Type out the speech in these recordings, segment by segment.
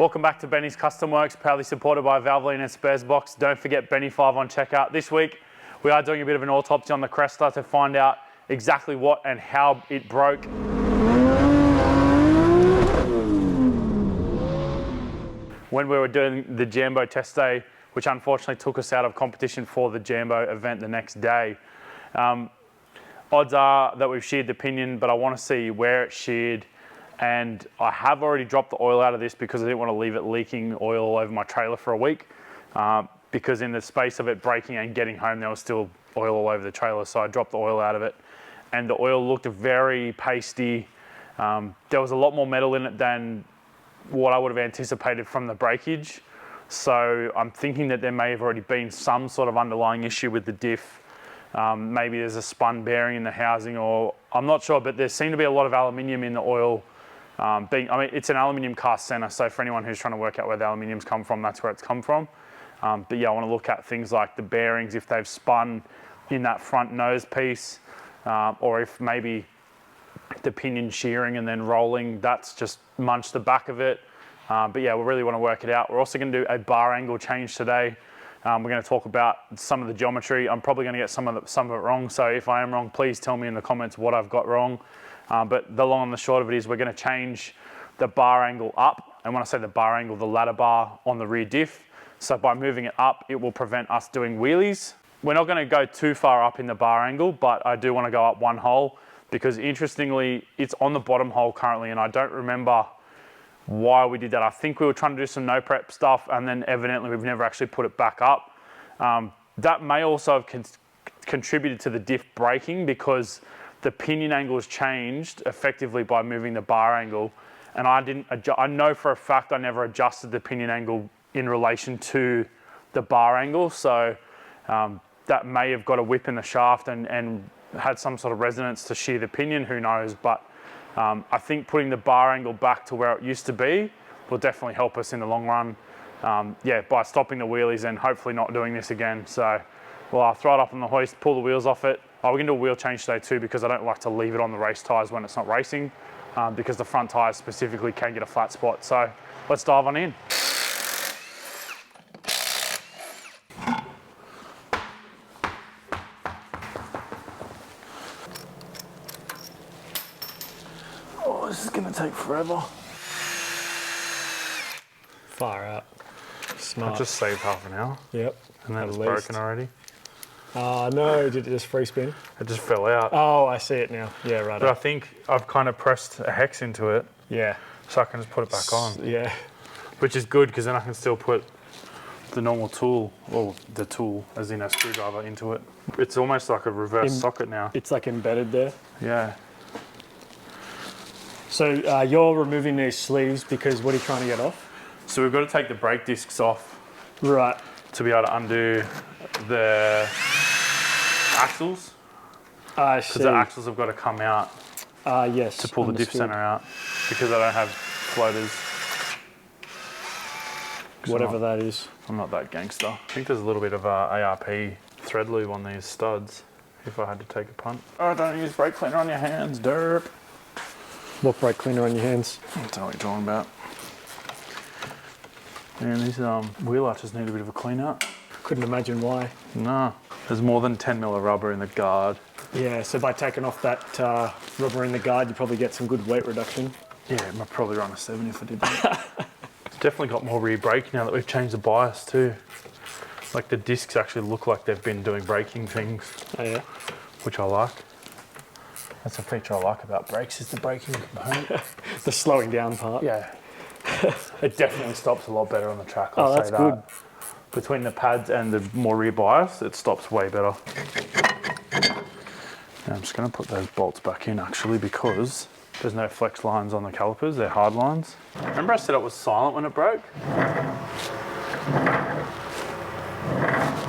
Welcome back to Benny's Custom Works, proudly supported by Valvoline and Sparesbox. Don't forget Benny5 on checkout. This week, we are doing a bit of an autopsy on the Cresta to find out exactly what and how it broke. When we were doing the Jambo test day, which unfortunately took us out of competition for the Jambo event the next day. Odds are that we've sheared the pinion, but I want to see where it's sheared. And I have already dropped the oil out of this because I didn't want to leave it leaking oil all over my trailer for a week. Because in the space of it breaking and getting home, there was still oil all over the trailer. So I dropped the oil out of it. And the oil looked very pasty. There was a lot more metal in it than what I would have anticipated from the breakage. So I'm thinking that there may have already been some sort of underlying issue with the diff. Maybe there's a spun bearing in the housing, or I'm not sure, but there seemed to be a lot of aluminium in the oil. It's an aluminium cast center, so for anyone who's trying to work out where the aluminium's come from, that's where it's come from. But yeah, I want to look at things like the bearings, if they've spun in that front nose piece, or if maybe the pinion shearing and then rolling, that's just munched the back of it. But yeah, we really want to work it out. We're also going to do a bar angle change today. We're going to talk about some of the geometry. I'm probably going to get some of it wrong. So if I am wrong, please tell me in the comments what I've got wrong. But the long and the short of it is we're going to change the bar angle up. And when I say the bar angle, the ladder bar on the rear diff. So by moving it up, it will prevent us doing wheelies. We're not going to go too far up in the bar angle, but I do want to go up one hole because interestingly, it's on the bottom hole currently. And I don't remember why we did that. I think we were trying to do some no prep stuff, and then evidently we've never actually put it back up. That may also have contributed to the diff breaking because the pinion angle has changed effectively by moving the bar angle. And I know for a fact I never adjusted the pinion angle in relation to the bar angle. So that may have got a whip in the shaft and had some sort of resonance to shear the pinion, who knows. But I think putting the bar angle back to where it used to be will definitely help us in the long run. By stopping the wheelies and hopefully not doing this again. So I'll throw it up on the hoist, pull the wheels off it. We're going to do a wheel change today too because I don't like to leave it on the race tyres when it's not racing because the front tyres specifically can get a flat spot. So let's dive on in. Oh, this is going to take forever. Far out. Smart. I just saved half an hour. Yep. And that was broken already. No, did it just free spin? It just fell out. Oh, I see it now. Yeah, right. But I think I've kind of pressed a hex into it. Yeah. So I can just put it back on. Yeah. Which is good because then I can still put the normal tool, or the tool as in a screwdriver, into it. It's almost like a reverse socket now. It's like embedded there. Yeah. So you're removing these sleeves because what are you trying to get off? So we've got to take the brake discs off. Right. To be able to undo the axles. I see. Because the axles have got to come out. Yes. To pull the diff center out because I don't have floaters. Whatever that is. I'm not that gangster. I think there's a little bit of ARP thread lube on these studs if I had to take a punt. Oh, don't use brake cleaner on your hands, derp. What brake cleaner on your hands? That's what you're talking about. Man, these wheel arches need a bit of a clean up. Couldn't imagine why. No, there's more than 10 mil of rubber in the guard. Yeah, so by taking off that rubber in the guard, you probably get some good weight reduction. Yeah, I'd probably run a 7 if I did that. It's definitely got more rear brake now that we've changed the bias too. Like the discs actually look like they've been doing braking things. Oh yeah? Which I like. That's a feature I like about brakes, is the braking component. The slowing down part. Yeah. It definitely stops a lot better on the track. Oh, that's good. Between the pads and the more rear bias, it stops way better. Now I'm just going to put those bolts back in actually because there's no flex lines on the calipers, they're hard lines. Remember I said it was silent when it broke?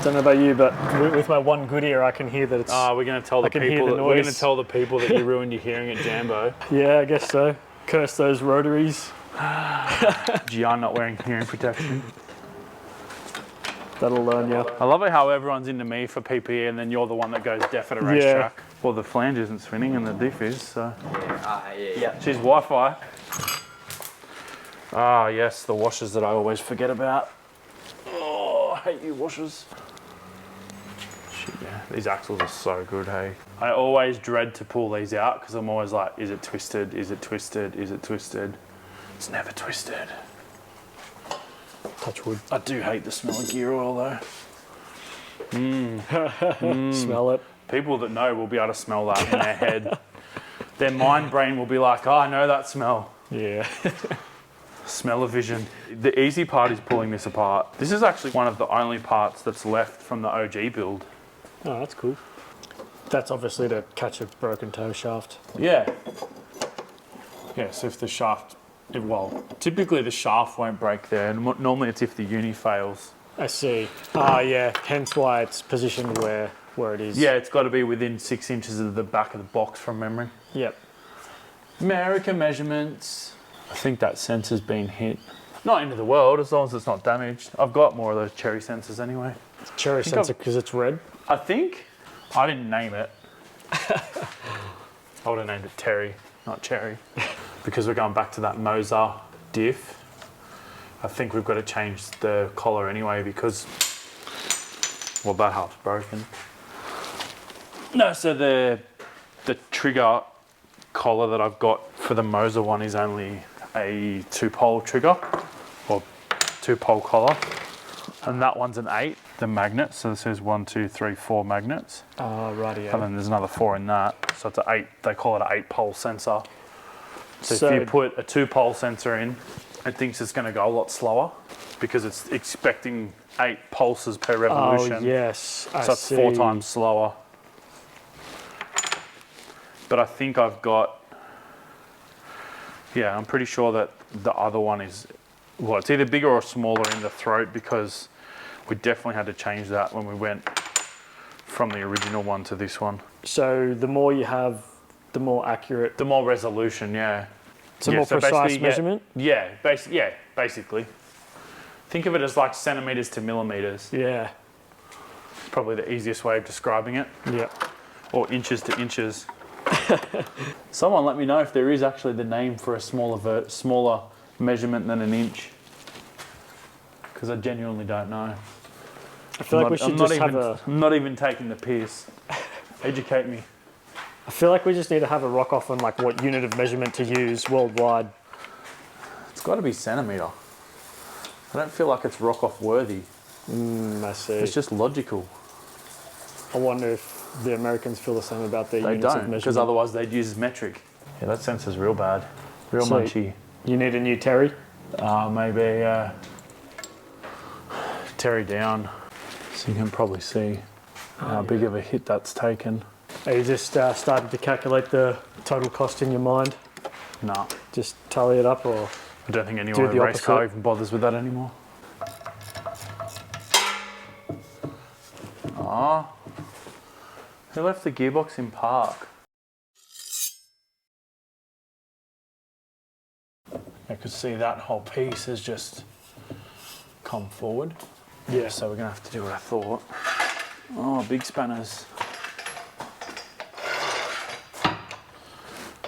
Don't know about you, but with my one good ear, I can hear that it's. We're going to tell the people. We're going to tell the people that you ruined your hearing at Jambo. Yeah, I guess so. Curse those rotaries. Gian not wearing hearing protection. That'll learn you. I love it how everyone's into me for PPE and then you're the one that goes deaf at a racetrack. Well, the flange isn't spinning and the diff is, so. Yeah. She's Wi-Fi. Ah, yes, the washers that I always forget about. Oh, I hate you washers. Shit, yeah. These axles are so good, hey. I always dread to pull these out because I'm always like, is it twisted? Is it twisted? Is it twisted? It's never twisted. Touch wood. I do hate the smell of gear oil though. Smell it. People that know will be able to smell that in their head. Their mind brain will be like, oh, I know that smell. Yeah. Smell-o-vision. The easy part is pulling this apart. This is actually one of the only parts that's left from the OG build. Oh, that's cool. That's obviously to catch a broken toe shaft. Yeah. Yeah, so if the shaft, well, typically the shaft won't break there. Normally it's if the uni fails. I see. Ah, yeah. Hence why it's positioned where it is. Yeah, it's got to be within 6 inches of the back of the box from memory. Yep. American measurements. I think that sensor's been hit. Not into the world, as long as it's not damaged. I've got more of those cherry sensors anyway. Cherry sensor because it's red. I think. I didn't name it. I would have named it Terry, not Cherry. Because we're going back to that Moser diff. I think we've got to change the collar anyway because, well, that half's broken. No, so the trigger collar that I've got for the Moser one is only a 2-pole trigger or 2-pole collar, and that one's an 8. The magnet, so this is 1, 2, 3, 4 magnets. Oh, righty. And then there's another 4 in that, so it's an 8. They call it an 8-pole sensor. So if you put a 2-pole sensor in, it thinks it's going to go a lot slower because it's expecting 8 pulses per revolution. Oh yes, so it's 4 times slower. But I think I've got, yeah, I'm pretty sure that the other one is, well, it's either bigger or smaller in the throat because we definitely had to change that when we went from the original one to this one. So the more you have, the more accurate. The more resolution, yeah. It's a more precise measurement? Yeah, basically. Think of it as like centimetres to millimetres. Yeah. It's probably the easiest way of describing it. Yeah. Or inches to inches. Someone let me know if there is actually the name for a smaller measurement than an inch. Because I genuinely don't know. I feel like we should just have a... I'm not even taking the piss. Educate me. I feel like we just need to have a rock off on like what unit of measurement to use worldwide. It's got to be centimetre. I don't feel like it's rock off worthy. I see. It's just logical. I wonder if the Americans feel the same about their They units of don't, measurement. because otherwise they'd use metric. Yeah, that sensor's real bad. Real So munchy. You need a new Terry? Maybe Terry down. So you can probably see how big of a hit that's taken. Are you just starting to calculate the total cost in your mind? Nah. Just tally it up, or? I don't think anyone in the a race car opposite. even bothers with that anymore. Ah. Who left the gearbox in park? I could see that whole piece has just come forward. Yeah. So we're going to have to do what I thought. Oh, big spanners.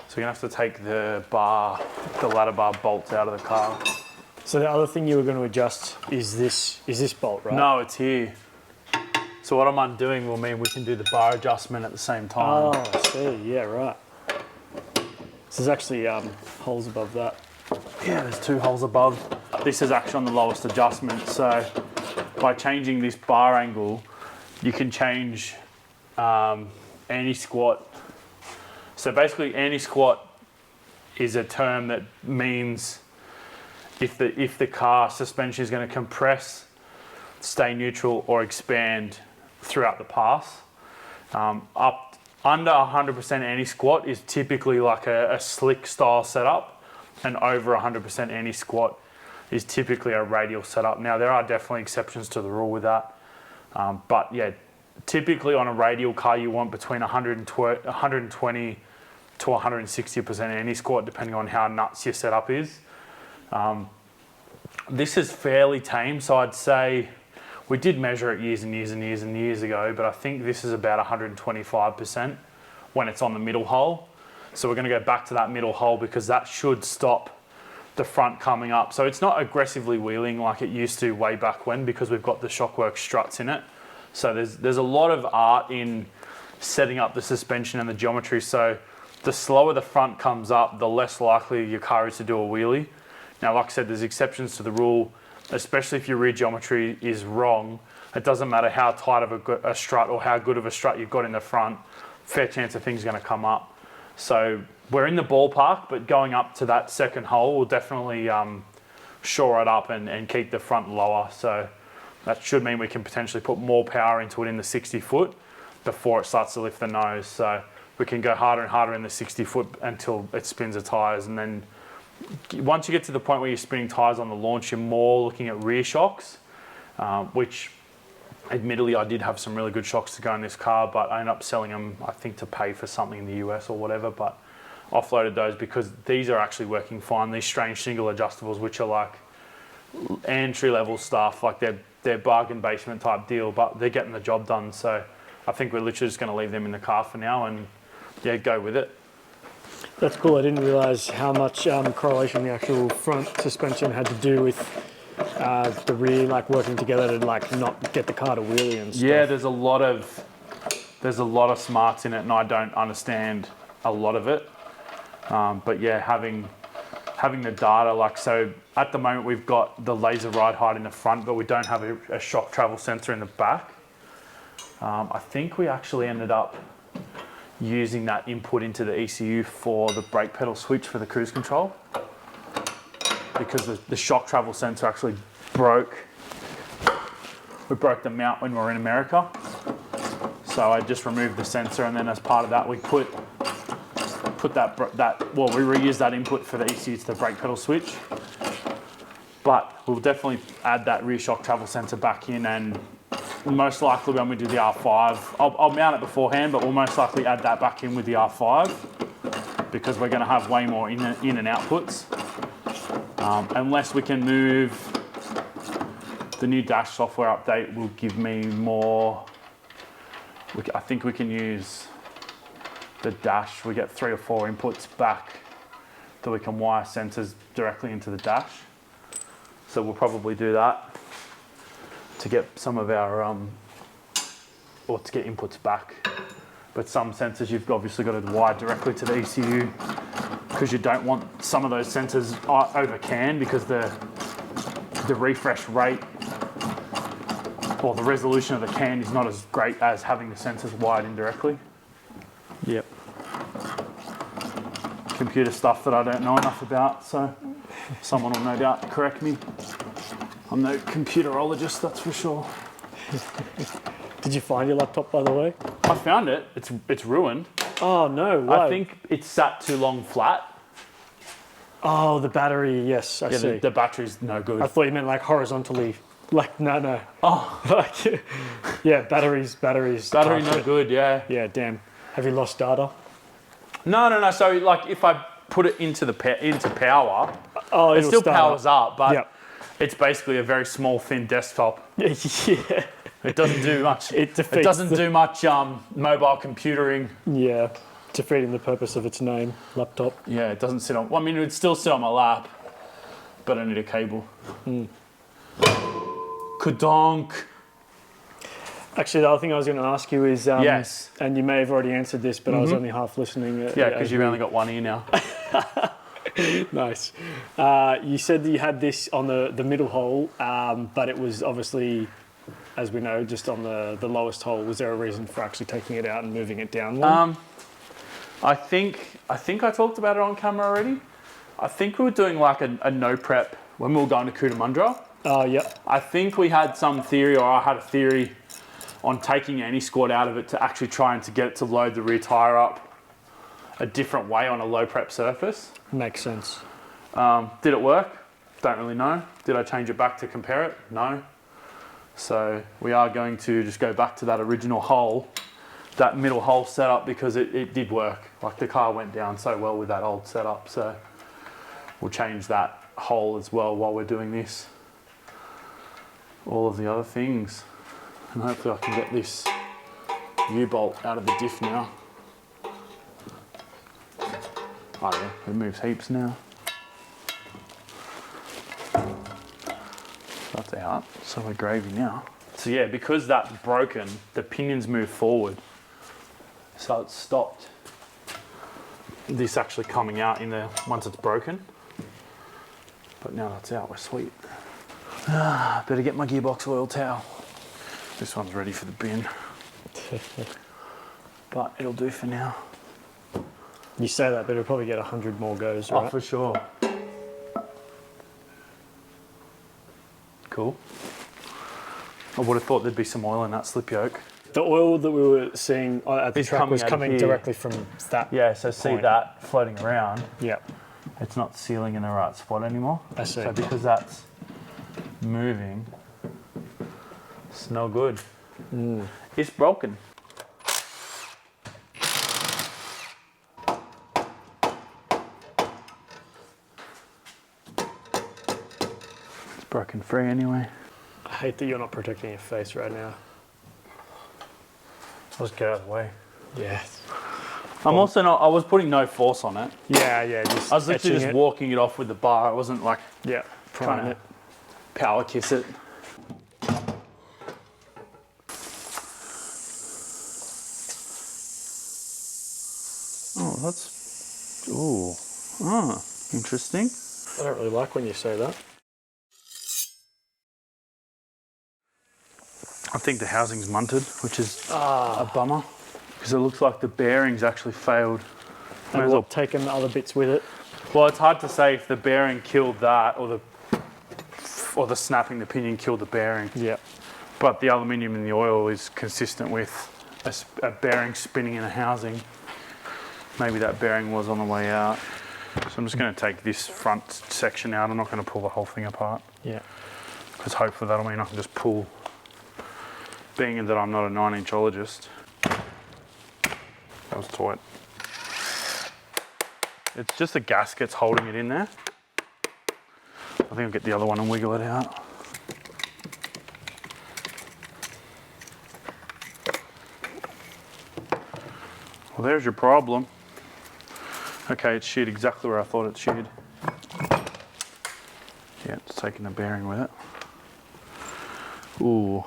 So you're going to have to take the ladder bar bolts out of the car. So the other thing you were going to adjust is this bolt, right? No, it's here. So what I'm undoing will mean we can do the bar adjustment at the same time. Oh, I see. Yeah, right. So there's actually holes above that. Yeah, there's 2 holes above. This is actually on the lowest adjustment. So by changing this bar angle, you can change anti-squat. So basically anti-squat is a term that means if the car suspension is going to compress, stay neutral or expand throughout the pass. Up under 100% anti-squat is typically like a slick style setup, and over 100% anti-squat is typically a radial setup. Now there are definitely exceptions to the rule with that, but yeah, typically on a radial car you want between 120 to 160% anti-squat depending on how nuts your setup is. This is fairly tame, so I'd say we did measure it years and years and years and years ago, but I think this is about 125% when it's on the middle hole. So we're going to go back to that middle hole because that should stop the front coming up. So it's not aggressively wheeling like it used to way back when, because we've got the Shockworks struts in it. So there's a lot of art in setting up the suspension and the geometry. So the slower the front comes up, the less likely your car is to do a wheelie. Now, like I said, there's exceptions to the rule, especially if your rear geometry is wrong. It doesn't matter how tight of a strut or how good of a strut you've got in the front, fair chance of things going to come up. So we're in the ballpark, but going up to that second hole will definitely shore it up and keep the front lower. So that should mean we can potentially put more power into it in the 60 foot before it starts to lift the nose. So we can go harder and harder in the 60 foot until it spins the tyres. And then once you get to the point where you're spinning tyres on the launch, you're more looking at rear shocks, which admittedly I did have some really good shocks to go in this car, but I ended up selling them, I think, to pay for something in the US or whatever, but offloaded those because these are actually working fine. These strange single adjustables, which are like entry level stuff, like they're bargain basement type deal, but they're getting the job done. So I think we're literally just going to leave them in the car for now and yeah, go with it. That's cool. I didn't realise how much correlation the actual front suspension had to do with the rear, like working together to like not get the car to wheelie and stuff. Yeah, there's a lot of smarts in it, and I don't understand a lot of it. But yeah, having the data, like, so at the moment we've got the laser ride height in the front, but we don't have a shock travel sensor in the back. I think we actually ended up using that input into the ECU for the brake pedal switch for the cruise control, because the shock travel sensor actually broke. We broke the mount when we were in America. So I just removed the sensor, and then as part of that we put that we reused that input for the ECU to the brake pedal switch. But we'll definitely add that rear shock travel sensor back in, and most likely when we do the R5, I'll mount it beforehand, but we'll most likely add that back in with the R5 because we're going to have way more in and outputs. Unless we can move, the new dash software update will give me more. I think we can use the dash. We get 3 or 4 inputs back that we can wire sensors directly into the dash. So we'll probably do that to get some of our, or to get inputs back. But some sensors you've obviously got to wire directly to the ECU, because you don't want some of those sensors over CAN, because the refresh rate or the resolution of the CAN is not as great as having the sensors wired in directly. Yep. Computer stuff that I don't know enough about, so someone will no doubt correct me. I'm no computerologist, that's for sure. Did you find your laptop, by the way? I found it. It's ruined. Oh no! Why? I think it's sat too long flat. Oh, the battery. Yes, I see. The battery's no good. I thought you meant like horizontally. Like no. Oh, Like yeah, batteries. battery no good. Yeah. Yeah, damn. Have you lost data? No. So like if I put it into power, Oh, it still powers up, but Yep. it's basically a very small, thin desktop. Yeah. It doesn't do much. It defeats It doesn't do much mobile computering. Yeah, defeating the purpose of its name, laptop. Yeah, it doesn't sit on. Well, I mean, it would still sit on my lap, but I need a cable. Kadonk. Actually, the other thing I was going to ask you is, Yes. and you may have already answered this, but I was only half listening. Yeah, because you've only got one ear now. Nice. You said that you had this on the middle hole, but it was obviously, as we know, just on the lowest hole. Was there a reason for actually taking it out and moving it down one? I think I talked about it on camera already. I think we were doing like a no prep when we were going to Cootamundra. Oh, yep. I think we had some theory, or I had a theory on taking any squat out of it to actually trying to get it to load the rear tyre up a different way on a low prep surface. Makes sense. Did it work? Don't really know. Did I change it back to compare it? No. So we are going to just go back to that original hole, that middle hole setup, because it did work. Like the car went down so well with that old setup. So we'll change that hole as well while we're doing this. All of the other things. And hopefully I can get this U-bolt out of the diff now. Oh yeah, it moves heaps now. That's out, so we're gravy now. So yeah, because that's broken, the pinions move forward. So it's stopped this actually coming out in there once it's broken. But now that's out, we're sweet. Better get my gearbox oil towel. This one's ready for the bin. But it'll do for now. You say that, but it'll probably get 100 more goes, right? Oh, for sure. Cool. I would have thought there'd be some oil in that slip yoke. The oil that we were seeing at the It's track was coming out of coming here. directly from that. Yeah, so see point. that floating around? Yeah. It's not sealing in the right spot anymore. I see. So because that's moving, it's no good. It's broken. It's broken free anyway. I hate that you're not protecting your face right now. I'll just get out of the way. Yes. I'm also not, I was putting no force on it. Yeah, just I was literally etching just it. walking it off with the bar. I wasn't like Yeah, trying priming to power kiss it. Oh, that's, ooh, interesting. I don't really like when you say that. I think the housing's munted, which is a bummer, because it looks like the bearings actually failed. Might And as well- what, taking the other bits with it? Well, it's hard to say if the bearing killed that or the snapping the pinion killed the bearing. Yeah. But the aluminium in the oil is consistent with a bearing spinning in a housing. Maybe that bearing was on the way out. So I'm just going to take this front section out. I'm not going to pull the whole thing apart, Yeah. because hopefully that'll mean I can just pull. Being that I'm not a 9-inchologist. That was tight. It's just the gaskets holding it in there. I think I'll get the other one and wiggle it out. Well, there's your problem. Okay, it's sheared exactly where I thought it sheared. Yeah, it's taking the bearing with it. Ooh.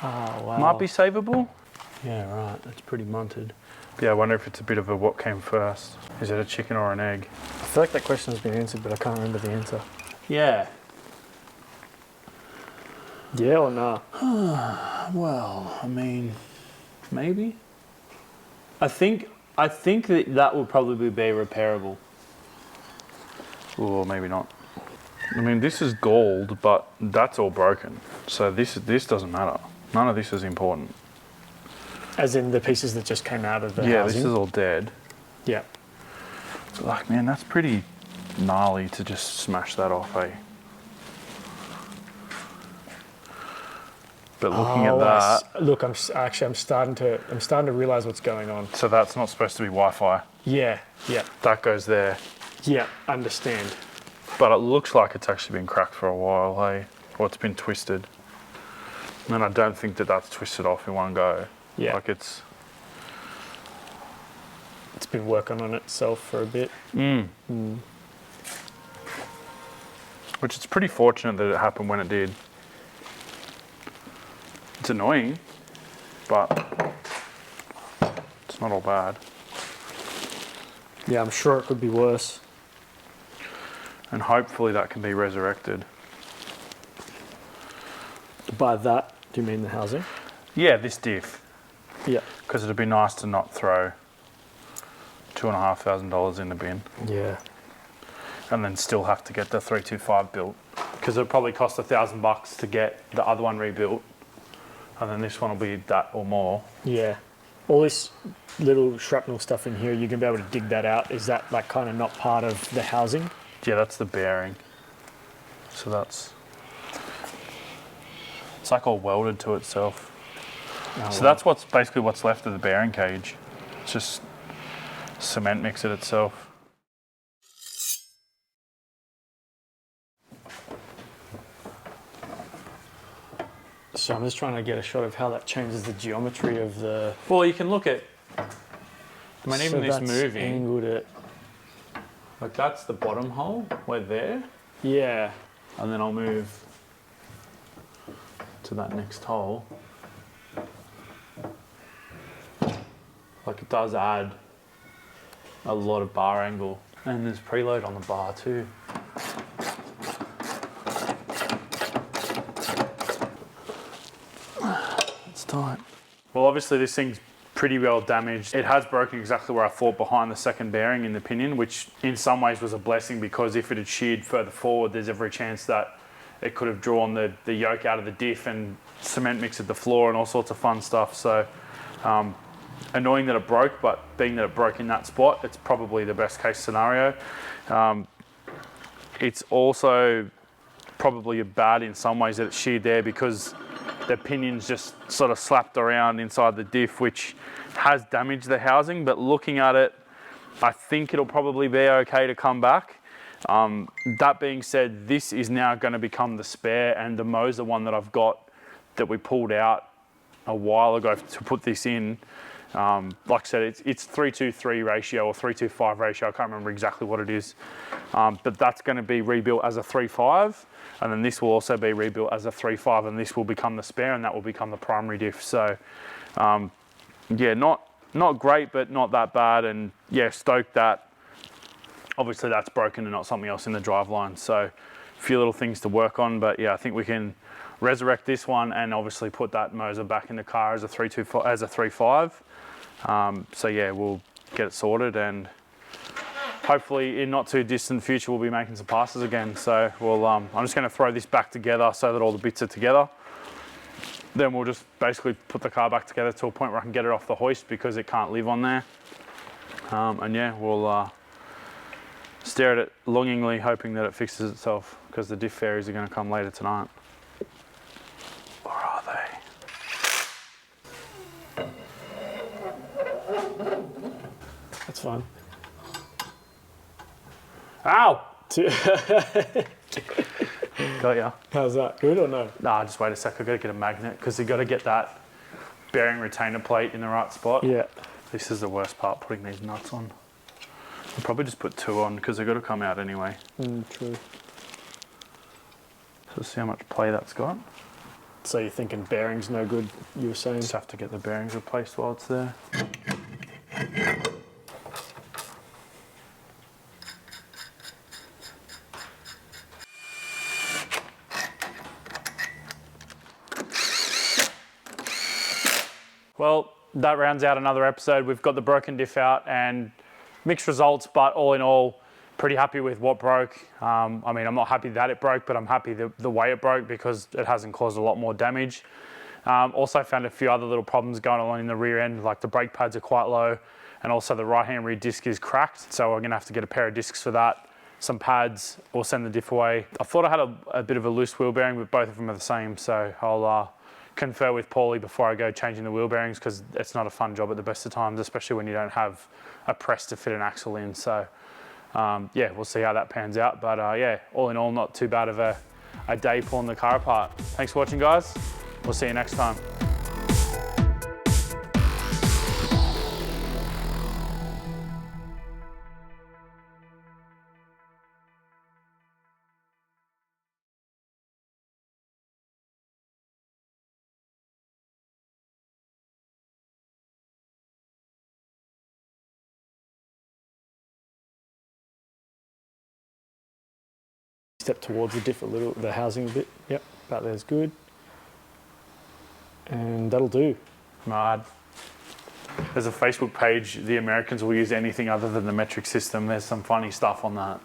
Oh, wow. Might be savable. Yeah, right. That's pretty munted. Yeah, I wonder if it's a bit of a what came first. Is it a chicken or an egg? I feel like that question has been answered, but I can't remember the answer. Yeah. Yeah or no? Well, I mean, maybe. I think that would probably be repairable. Or maybe not. I mean, this is gold, but that's all broken. So this doesn't matter. None of this is important. As in the pieces that just came out of the Yeah, housing? this is all dead. Yeah. Like, man, that's pretty gnarly to just smash that off, eh? But looking at that, Look, I'm starting to realize what's going on. so that's not supposed to be Wi-Fi. Yeah. That goes there. Yeah, understand. But it looks like it's actually been cracked for a while, hey? Or it's been twisted. And I don't think that that's twisted off in one go. Yeah. Like it's been working on itself for a bit. Which it's pretty fortunate that it happened when it did. It's annoying, but it's not all bad. Yeah, I'm sure it could be worse. And hopefully that can be resurrected. By that, do you mean the housing? Yeah, this diff. Yeah. Because it'd be nice to not throw $2,500 in the bin Yeah. and then still have to get the 325 built. Because it'll probably cost $1,000 to get the other one rebuilt. And then this one will be that or more. Yeah. All this little shrapnel stuff in here, you're going to be able to dig that out. Is that like kind of not part of the housing? Yeah, that's the bearing. So that's... It's like all welded to itself. Oh, So that's basically what's left of the bearing cage. It's just cement mixed itself. So I'm just trying to get a shot of how that changes the geometry of the... Well, you can look at... I mean, even this that's moving, angled at... like that's the bottom hole. We're there. Yeah. and then I'll move to that next hole. Like, it does add a lot of bar angle, and there's preload on the bar too. It's tight. Well, obviously this thing's pretty well damaged. It has broken exactly where I thought, behind the second bearing in the pinion, which in some ways was a blessing, because if it had sheared further forward, there's every chance that it could have drawn the yoke out of the diff and cement mix at the floor and all sorts of fun stuff. So annoying that it broke, but being that it broke in that spot, it's probably the best case scenario. It's also probably bad in some ways that it's sheared there, because the pinion's just sort of slapped around inside the diff, which has damaged the housing. But looking at it, I think it'll probably be okay to come back. That being said, this is now going to become the spare, and the Moser one that I've got that we pulled out a while ago to put this in, like I said, it's 3:3 ratio or 3:5 ratio. I can't remember exactly what it is, but that's going to be rebuilt as a 3.5, and then this will also be rebuilt as a 3.5, and this will become the spare, and that will become the primary diff. So yeah, not great, but not that bad. And yeah, stoked that obviously that's broken and not something else in the driveline. So a few little things to work on, but yeah, I think we can resurrect this one and obviously put that Moser back in the car as a 3.5, as a 3.5. So yeah, we'll get it sorted, and hopefully in not too distant future we'll be making some passes again. So we'll I'm just going to throw this back together so that all the bits are together. Then we'll just basically put the car back together to a point where I can get it off the hoist, because it can't live on there. And yeah, we'll stare at it longingly, hoping that it fixes itself, because the diff fairies are going to come later tonight. Or are they? That's fine. Ow! Got ya. How's that? Good or no? Nah, just wait a sec. I've got to get a magnet, because you've got to get that bearing retainer plate in the right spot. Yeah. This is the worst part, putting these nuts on. I'll probably just put 2 on, because they've got to come out anyway. True. So see how much play that's got. So you're thinking bearings no good, you were saying? Just have to get the bearings replaced while it's there. Well, that rounds out another episode. We've got the broken diff out and mixed results, but all in all, pretty happy with what broke. I mean, I'm not happy that it broke, but I'm happy the way it broke, because it hasn't caused a lot more damage. Also found a few other little problems going on in the rear end, like the brake pads are quite low, and also the right-hand rear disc is cracked. So we're gonna have to get a pair of discs for that, some pads, or send the diff away. I thought I had a bit of a loose wheel bearing, but both of them are the same. So I'll confer with Paulie before I go changing the wheel bearings, because it's not a fun job at the best of times, especially when you don't have a press to fit an axle in. So yeah, we'll see how that pans out. But yeah, all in all, not too bad of a day pulling the car apart. Thanks for watching, guys. We'll see you next time. Step towards the diff a little, the housing a bit. Yep, about there's good. And that'll do. Mad. There's a Facebook page, the Americans will use anything other than the metric system. There's some funny stuff on that.